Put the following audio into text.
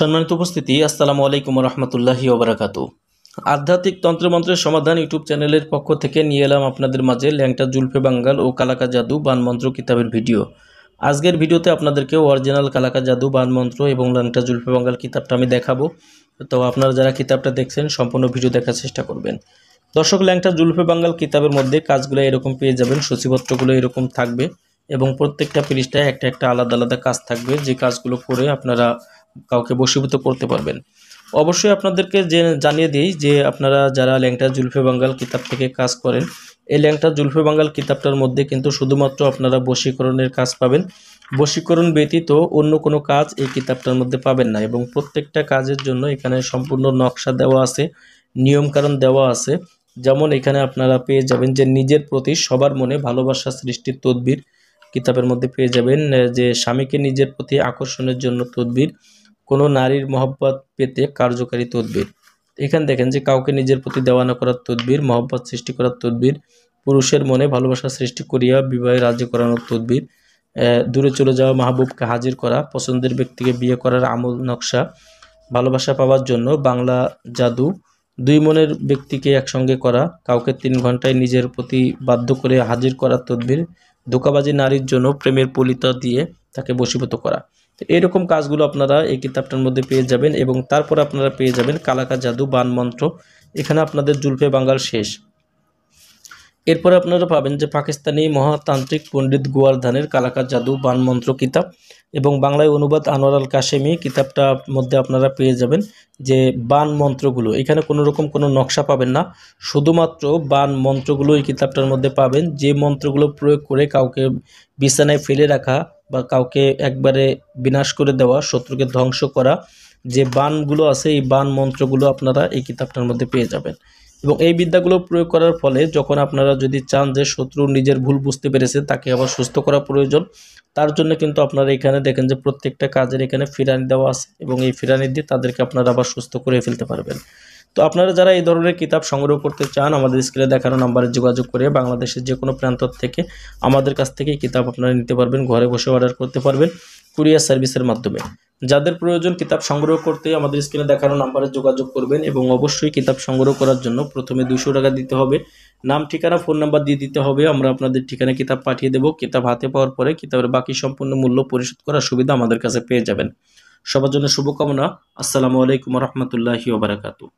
সম্মানিত উপস্থিতি, আসসালামু আলাইকুম রহমতুল্লাহি ওবরাকাতু। আধ্যাত্মিক তন্ত্রমন্ত্রের সমাধান ইউটিউব চ্যানেলের পক্ষ থেকে নিয়ে এলাম আপনাদের মাঝে ল্যাংটা জুলফে বাঙ্গাল ও কালাকা জাদু বানমন্ত্র কিতাবের ভিডিও। আজকের ভিডিওতে আপনাদেরকে অরিজিনাল কালাকা জাদু বানমন্ত্র এবং ল্যাংটা জুলফে বাঙ্গাল কিতাবটা আমি দেখাবো। তো আপনারা যারা কিতাবটা দেখছেন সম্পূর্ণ ভিডিও দেখার চেষ্টা করবেন। দর্শক, ল্যাংটা জুলফে বাঙ্গাল কিতাবের মধ্যে কাজগুলো এরকম পেয়ে যাবেন, সূচিপত্রগুলো এরকম থাকবে এবং প্রত্যেকটা পৃষ্ঠায় একটা একটা আলাদা আলাদা কাজ থাকবে, যে কাজগুলো করে আপনারা কাউকে বশীভূত করতে পারবেন। অবশ্যই আপনাদেরকে জানিয়ে দিই যে আপনারা যারা ল্যাংটা জুলফে বাঙ্গাল কিতাব থেকে কাজ করেন, এই ল্যাংটা জুলফে বাঙ্গাল কিতাবটার মধ্যে কিন্তু শুধুমাত্র আপনারা বশীকরণের কাজ পাবেন। বশীকরণ ব্যতীত অন্য কোনো কাজ এই কিতাবটার মধ্যে পাবেন না, এবং প্রত্যেকটা কাজের জন্য এখানে সম্পূর্ণ নকশা দেওয়া আছে, নিয়মকানুন দেওয়া আছে। যেমন এখানে আপনারা পেয়ে যাবেন যে নিজের প্রতি সবার মনে ভালোবাসা সৃষ্টির তদবির কিতাবের মধ্যে পেয়ে যাবেন, যে স্বামীকে নিজের প্রতি আকর্ষণের জন্য তদবির, কোনো নারীর মহব্বত পেতে কার্যকারী তদবির। এখানে দেখেন যে কাউকে নিজের প্রতি দেওয়ানা করার তদবির, মহব্বত সৃষ্টি করার তদবির, পুরুষের মনে ভালোবাসা সৃষ্টি করিয়া বিবাহে রাজি করানোর তদবির, দূরে চলে যাওয়া মাহবুবকে হাজির করা, পছন্দের ব্যক্তিকে বিয়ে করার আমল নকশা, ভালোবাসা পাওয়ার জন্য বাংলা জাদু, দুই মনের ব্যক্তিকে একসঙ্গে করা, কাউকে 3 ঘন্টায় নিজের প্রতি বাধ্য করে হাজির করার তদবির, ধোঁকাবাজি নারীর জন্য প্রেমের পলিতা দিয়ে তাকে বশীভূত করা। তো এরকম কাজগুলো আপনারা এই কিতাবটার মধ্যে পেয়ে যাবেন। এবং তারপর আপনারা পেয়ে যাবেন কালাকা জাদু বান মন্ত্র। এখানে আপনাদের জুলফে বাঙ্গাল শেষ। এরপরে আপনারা পাবেন যে পাকিস্তানি মহাতান্ত্রিক পণ্ডিত গোয়ার্ধানের কালাকা জাদু বান মন্ত্র কিতাব, এবং বাংলায় অনুবাদ আনোয়ার আল কাশেমি। কিতাবটার মধ্যে আপনারা পেয়ে যাবেন যে বান মন্ত্রগুলো, এখানে কোনো রকম কোনো নকশা পাবেন না, শুধুমাত্র বান মন্ত্রগুলো এই কিতাবটার মধ্যে পাবেন। যে মন্ত্রগুলো প্রয়োগ করে কাউকে বিছানায় ফেলে রাখা বা কাউকে একবারে বিনাশ করে দেওয়া, শত্রুকে ধ্বংস করা, যে বানগুলো আছে এই বান মন্ত্রগুলো আপনারা এই কিতাবটার মধ্যে পেয়ে যাবেন। এবং এই বিদ্যাগুলো প্রয়োগ করার ফলে যখন আপনারা যদি চান যে শত্রু নিজের ভুল বুঝতে পেরেছে, তাকে আবার সুস্থ করা প্রয়োজন, তার জন্য কিন্তু আপনারা এখানে দেখেন যে প্রত্যেকটা কাজের এখানে ফিরানি দেওয়া আছে, এবং এই ফিরানি দিয়ে তাদেরকে আপনারা আবার সুস্থ করে ফেলতে পারবেন। তো আপনারা যারা এই ধরনের কিতাব সংগ্রহ করতে চান, আমাদের স্ক্রিনে দেখানো নাম্বারে যোগাযোগ করে বাংলাদেশের যে কোনো প্রান্ত থেকে আমাদের কাছ থেকে কিতাব আপনারা নিতে পারবেন, ঘরে বসে অর্ডার করতে পারবেন কুরিয়ার সার্ভিসের মাধ্যমে। যাদের প্রয়োজন কিতাব সংগ্রহ করতে আমাদের স্ক্রিনে দেখানো নাম্বারে যোগাযোগ করবেন। এবং অবশ্যই কিতাব সংগ্রহ করার জন্য প্রথমে 200 টাকা দিতে হবে, নাম ঠিকানা ফোন নাম্বার দিয়ে দিতে হবে। আমরা আপনাদের ঠিকানা কিতাব পাঠিয়ে দেব। কিতাব হাতে পাওয়ার পরে কিতাবের বাকি সম্পূর্ণ মূল্য পরিশোধ করার সুবিধা আমাদের কাছে পেয়ে যাবেন। সবার জন্য শুভকামনা। আসসালামু আলাইকুম রহমতুল্লাহি ওয়া বারাকাতুহু।